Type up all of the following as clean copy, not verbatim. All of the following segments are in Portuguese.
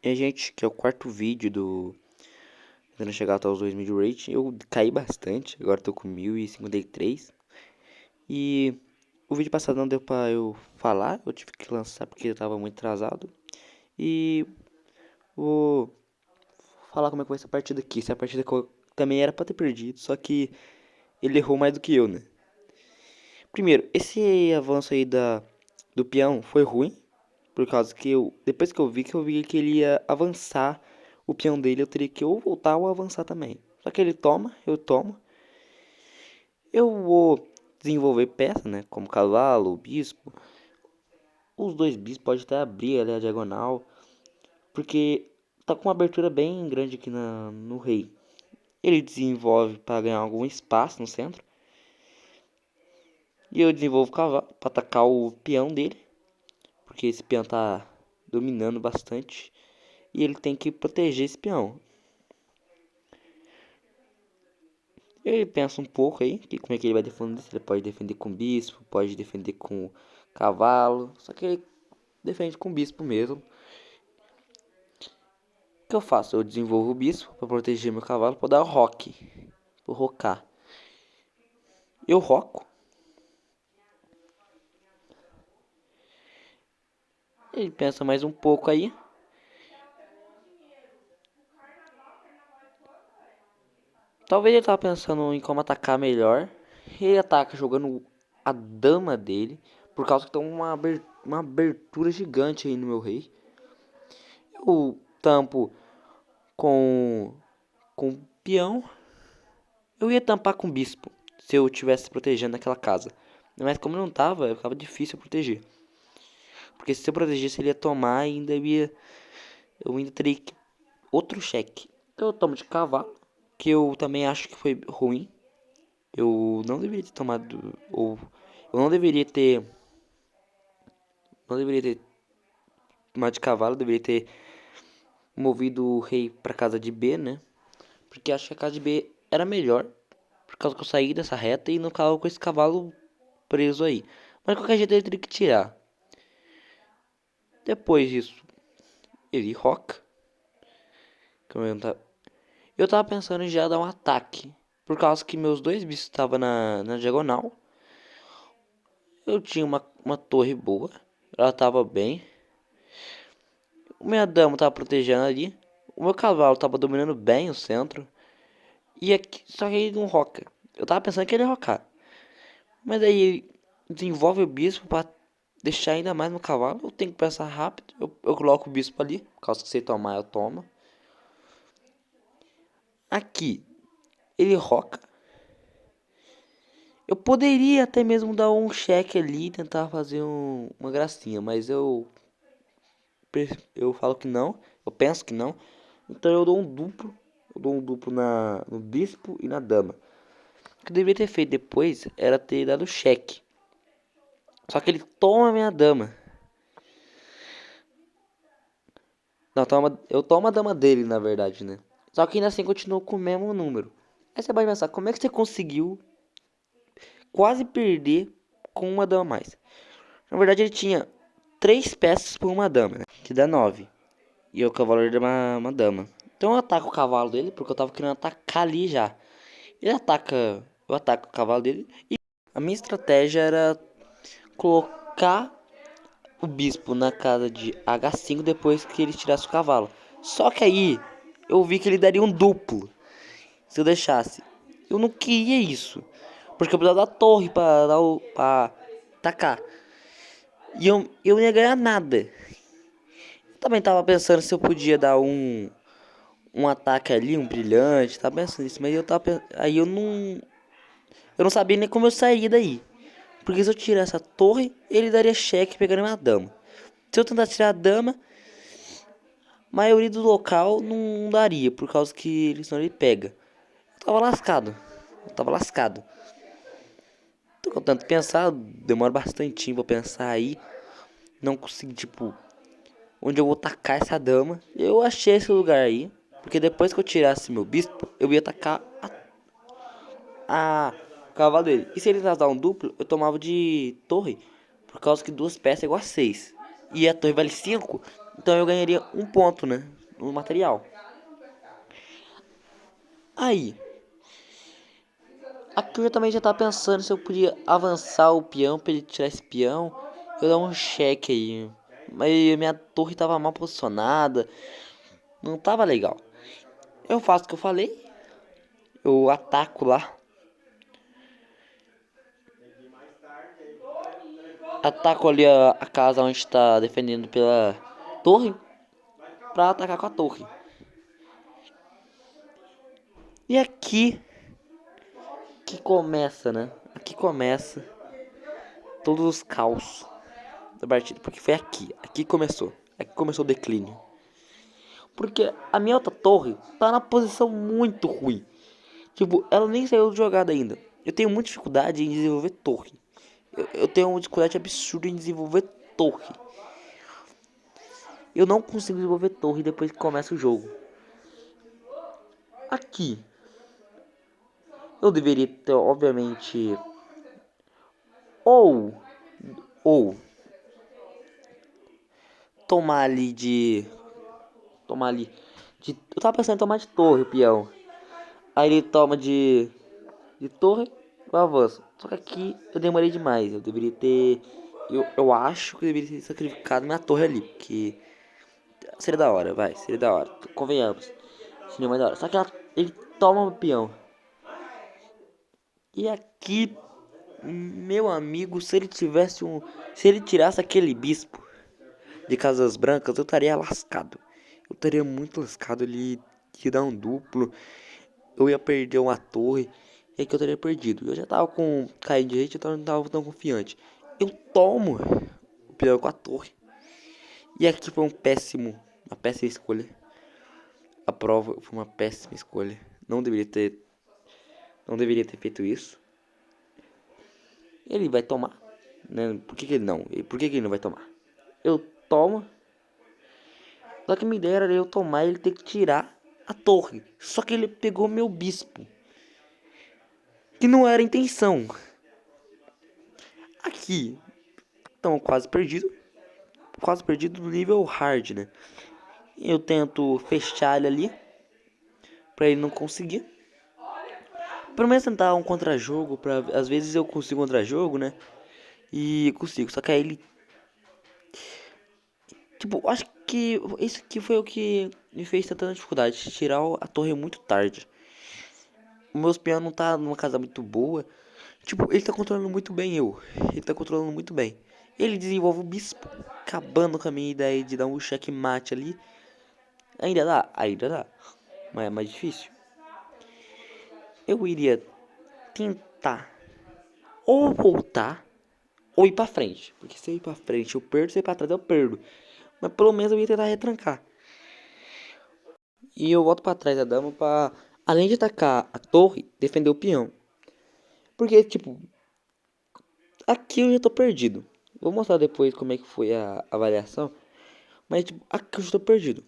E, gente, que é o quarto vídeo do tentando chegar até os 2000 de rating. Eu caí bastante, agora tô com 1053. E o vídeo passado não deu pra eu falar, eu tive que lançar porque eu tava muito atrasado. E vou falar como é que vai essa partida aqui. Essa partida que eu também era pra ter perdido, só que ele errou mais do que eu, né? Primeiro, esse avanço aí do peão foi ruim, por causa que depois que eu vi que ele ia avançar o peão dele, eu teria que ou voltar ou avançar também. Só que ele toma, eu tomo. Eu vou desenvolver peça, né? Como cavalo, bispo. Os dois bispos podem até abrir ali a diagonal, porque tá com uma abertura bem grande aqui no rei. Ele desenvolve para ganhar algum espaço no centro. E eu desenvolvo o cavalo para atacar o peão dele, porque esse peão tá dominando bastante. E ele tem que proteger esse peão. Ele pensa um pouco aí, que como é que ele vai defender. Se ele pode defender com bispo, pode defender com cavalo. Só que ele defende com bispo mesmo. O que eu faço? Eu desenvolvo o bispo para proteger meu cavalo, para dar o rock, para rocar. Eu roco. Ele pensa mais um pouco aí. Talvez ele tava pensando em como atacar melhor. Ele ataca jogando a dama dele, por causa que tem uma abertura gigante aí no meu rei. Eu tampo com peão. Eu ia tampar com bispo, se eu tivesse protegendo aquela casa. Mas como não tava, ficava difícil proteger. Porque se eu protegesse, ele ia tomar e eu ainda teria que outro cheque. Então eu tomo de cavalo, que eu também acho que foi ruim. Eu não deveria ter tomado, ou eu não deveria ter tomado de cavalo, eu deveria ter movido o rei para casa de B, né? Porque acho que a casa de B era melhor, por causa que eu saí dessa reta e não ficava com esse cavalo preso aí. Mas de qualquer jeito ele teria que tirar. Depois disso, ele roca. Eu tava pensando em já dar um ataque. Por causa que meus dois bichos estavam na diagonal. Eu tinha uma torre boa. Ela tava bem. O minha dama tava protegendo ali. O meu cavalo tava dominando bem o centro. E aqui, só que ele não roca. Eu tava pensando que ele ia rocar. Mas aí ele desenvolve o bispo pra deixar ainda mais no cavalo. Eu tenho que pensar rápido. Eu coloco o bispo ali. Por causa que se ele tomar, eu tomo. Aqui, ele roca. Eu poderia até mesmo dar um cheque ali e tentar fazer uma gracinha. Mas eu falo que não. Eu penso que não. Então eu dou um duplo. Eu dou um duplo no bispo e na dama. O que eu deveria ter feito depois era ter dado cheque. Só que ele toma a minha dama. Não, eu tomo a dama dele, na verdade, né? Só que ainda assim continuou com o mesmo número. Aí você vai pensar, como é que você conseguiu quase perder com uma dama a mais? Na verdade, ele tinha 3 peças por uma dama, né? Que dá 9. E o cavalo era uma dama. Então eu ataco o cavalo dele, porque eu tava querendo atacar ali já. Ele ataca. Eu ataco o cavalo dele. E a minha estratégia era colocar o bispo na casa de H5 depois que ele tirasse o cavalo. Só que aí eu vi que ele daria um duplo se eu deixasse. Eu não queria isso. Porque eu precisava da torre pra atacar. E eu não ia ganhar nada. Eu também tava pensando se eu podia dar um ataque ali, um brilhante. Tava pensando nisso, mas aí eu não sabia nem como eu sairia daí. Porque se eu tirasse a torre, ele daria cheque pegando minha dama. Se eu tentar tirar a dama, a maioria do local não daria, por causa que senão ele pega. Eu tava lascado. Eu tava lascado. Tô com tanto pensar, demora bastante pra pensar aí. Não consegui, tipo, onde eu vou tacar essa dama. Eu achei esse lugar aí. Porque depois que eu tirasse meu bispo, eu ia tacar o cavalo dele. E se ele dar um duplo, eu tomava de torre. Por causa que duas peças é igual a 6. E a torre vale 5. Então eu ganharia um ponto, né? No material. Aí, aqui eu também já tava pensando se eu podia avançar o peão pra ele tirar esse peão. Eu dar um cheque aí. Mas minha torre tava mal posicionada. Não tava legal. Eu faço o que eu falei. Eu ataco lá. Ataco ali a casa onde está defendendo pela torre. Pra atacar com a torre. E aqui que começa, né? Aqui começa todos os caos da partida. Porque foi aqui. Aqui começou. Aqui começou o declínio. Porque a minha outra torre tá na posição muito ruim. Tipo, ela nem saiu de jogada ainda. Eu tenho muita dificuldade em desenvolver torre. Eu tenho uma dificuldade absurda em desenvolver torre. Eu não consigo desenvolver torre depois que começa o jogo. Aqui, eu deveria ter, obviamente, ou, ou, tomar ali de, tomar ali, eu tava pensando em tomar de torre o peão. Aí ele toma de torre, eu avanço. Só que aqui eu demorei demais, eu deveria ter, eu acho que eu deveria ter sacrificado minha torre ali, porque seria da hora, vai, seria da hora, convenhamos, seria mais da hora. Só que ele toma o peão. E aqui, meu amigo, se ele tivesse um. Se ele tirasse aquele bispo de Casas Brancas, eu estaria lascado. Eu estaria muito lascado. Ele ia dar um duplo. Eu ia perder uma torre. E aí que eu teria perdido. Eu já tava com cair de jeito, então eu não tava tão confiante. Eu tomo o peão com a torre. E aqui foi uma péssima escolha. A prova foi uma péssima escolha. Não deveria ter feito isso. Ele vai tomar, né? Por que ele não? Por que ele não vai tomar? Eu tomo. Só que me ideia era eu tomar e ele ter que tirar a torre. Só que ele pegou meu bispo. Que não era a intenção. Aqui. Então, quase perdido. Quase perdido no nível hard, né? Eu tento fechar ele ali. Pra ele não conseguir. Pelo menos tentar um contra-jogo. Às vezes eu consigo um contra-jogo, né? E consigo. Só que aí ele. Tipo, acho que isso aqui foi o que me fez ter tanta dificuldade. Tirar a torre muito tarde. O meu espião não tá numa casa muito boa. Tipo, ele tá controlando muito bem eu. Ele tá controlando muito bem. Ele desenvolve o bispo, acabando com a minha ideia de dar um checkmate ali. Ainda dá? Ainda dá. Mas é mais difícil. Eu iria tentar ou voltar ou ir pra frente. Porque se eu ir pra frente eu perdo, se eu ir pra trás eu perdo. Mas pelo menos eu ia tentar retrancar. E eu volto pra trás da dama pra, além de atacar a torre, defender o peão. Porque, tipo, aqui eu já tô perdido. Vou mostrar depois como é que foi a avaliação. Mas, tipo, aqui eu já tô perdido.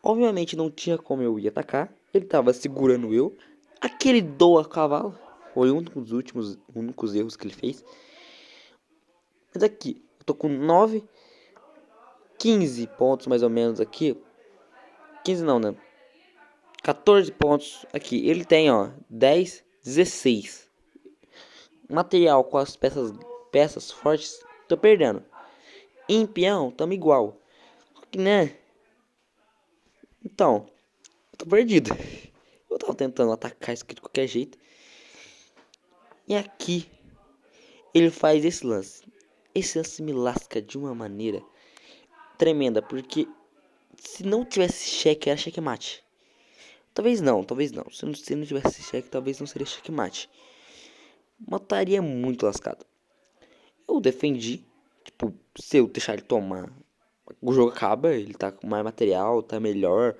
Obviamente não tinha como eu ir atacar. Ele tava segurando eu. Aquele doa cavalo. Foi um dos únicos erros que ele fez. Mas aqui, eu tô com 9, 15 pontos mais ou menos aqui. 15 não, né? 14 pontos aqui. Ele tem, ó, 10, 16. Material com as peças fortes, tô perdendo. Em peão, tamo igual. Né? Então, eu tô perdido. Eu tava tentando atacar isso aqui de qualquer jeito. E aqui, ele faz esse lance. Esse lance me lasca de uma maneira tremenda. Porque se não tivesse cheque, era checkmate. Talvez não, talvez não. Se não tivesse cheque, talvez não seria checkmate. Mataria muito lascado. Eu defendi. Tipo, se eu deixar ele tomar, o jogo acaba. Ele tá com mais material, tá melhor.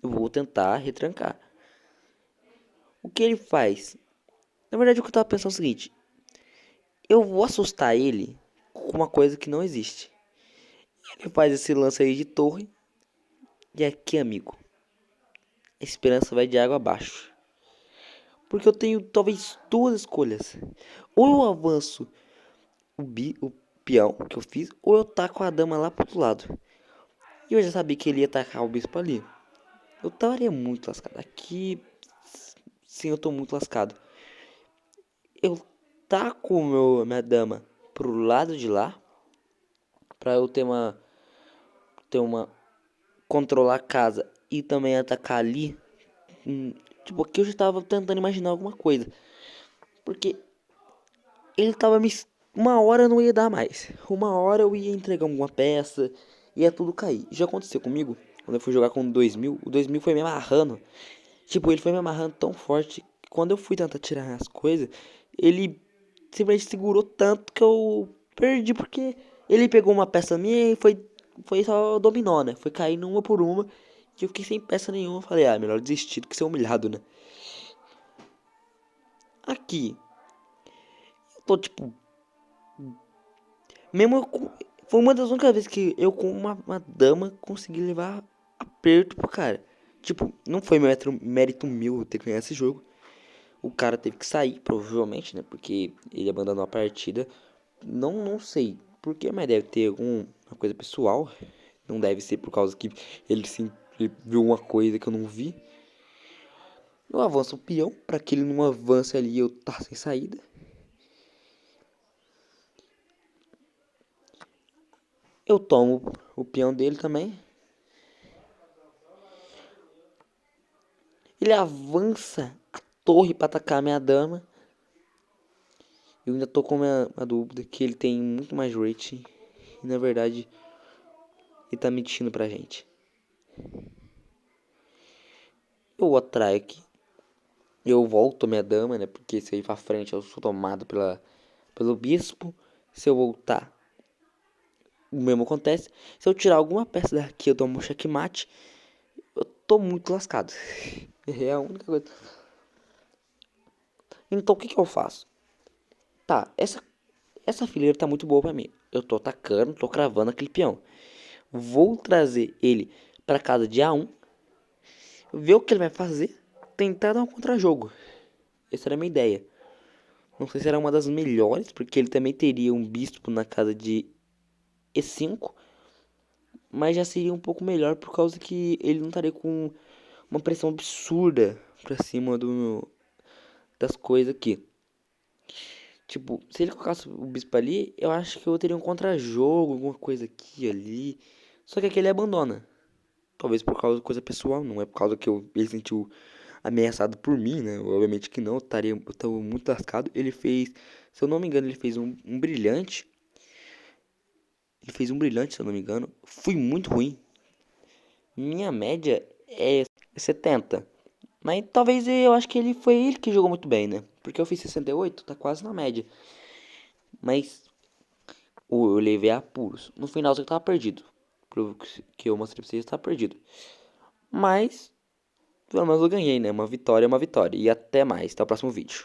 Eu vou tentar retrancar. O que ele faz? Na verdade, o que eu tava pensando é o seguinte: eu vou assustar ele com uma coisa que não existe. Ele faz esse lance aí de torre. E aqui, amigo, a esperança vai de água abaixo. Porque eu tenho talvez duas escolhas. Ou eu avanço o peão que eu fiz, ou eu taco a dama lá pro outro lado. E eu já sabia que ele ia atacar o bispo ali. Eu estaria muito lascado. Aqui, sim, eu tô muito lascado. Eu taco minha dama pro lado de lá. Pra eu ter uma controlar a casa e também atacar ali. Tipo, aqui eu já tava tentando imaginar alguma coisa. Porque ele tava me. Uma hora não ia dar mais. Uma hora eu ia entregar alguma peça. Ia tudo cair. Já aconteceu comigo. Quando eu fui jogar com o 2000. O 2000 foi me amarrando. Tipo, ele foi me amarrando tão forte. Que quando eu fui tentar tirar as coisas. Ele simplesmente segurou tanto que eu perdi. Porque ele pegou uma peça minha e foi só dominó, né? Foi caindo uma por uma. E eu fiquei sem peça nenhuma. Eu falei, melhor desistir do que ser humilhado, né? Aqui. Eu tô tipo. Mesmo eu foi uma das únicas vezes que eu com uma dama consegui levar aperto pro cara. Tipo, não foi mérito meu ter ganhado esse jogo. O cara teve que sair, provavelmente, né? Porque ele abandonou a partida. Não sei por quê, mas deve ter alguma coisa pessoal. Não deve ser por causa que ele viu uma coisa que eu não vi. Eu avanço o peão para que ele não avance ali e eu tá sem saída. Eu tomo o peão dele também. Ele avança a torre para atacar a minha dama. Eu ainda tô com uma dúvida que ele tem muito mais rating. E na verdade, ele tá mentindo pra gente. Eu atraio aqui. Eu volto a minha dama, né? Porque se eu ir pra frente, eu sou tomado pelo bispo. Se eu voltar, o mesmo acontece. Se eu tirar alguma peça daqui, eu tomo um checkmate. Eu tô muito lascado. É a única coisa. Então, o que eu faço? Tá, essa fileira tá muito boa pra mim. Eu tô atacando, tô cravando aquele peão. Vou trazer ele pra casa de A1. Ver o que ele vai fazer. Tentar dar um contra-jogo. Essa era a minha ideia. Não sei se era uma das melhores, porque ele também teria um bispo na casa de E5. Mas já seria um pouco melhor por causa que ele não estaria com uma pressão absurda pra cima das coisas aqui. Tipo, se ele colocasse o bispo ali, eu acho que eu teria um contra-jogo, alguma coisa aqui ali. Só que aqui ele abandona. Talvez por causa de coisa pessoal, não é por causa que ele sentiu ameaçado por mim, né? Obviamente que não, eu estaria muito lascado. Ele fez, se eu não me engano, ele fez um brilhante. Ele fez um brilhante, se eu não me engano. Fui muito ruim. Minha média é 70. Mas talvez eu acho que foi ele que jogou muito bem, né? Porque eu fiz 68, tá quase na média. Mas eu levei a apuros. No final eu tava perdido. Pro que eu mostrei pra vocês, tava perdido. Mas, pelo menos eu ganhei, né? Uma vitória é uma vitória. E até mais. Até o próximo vídeo.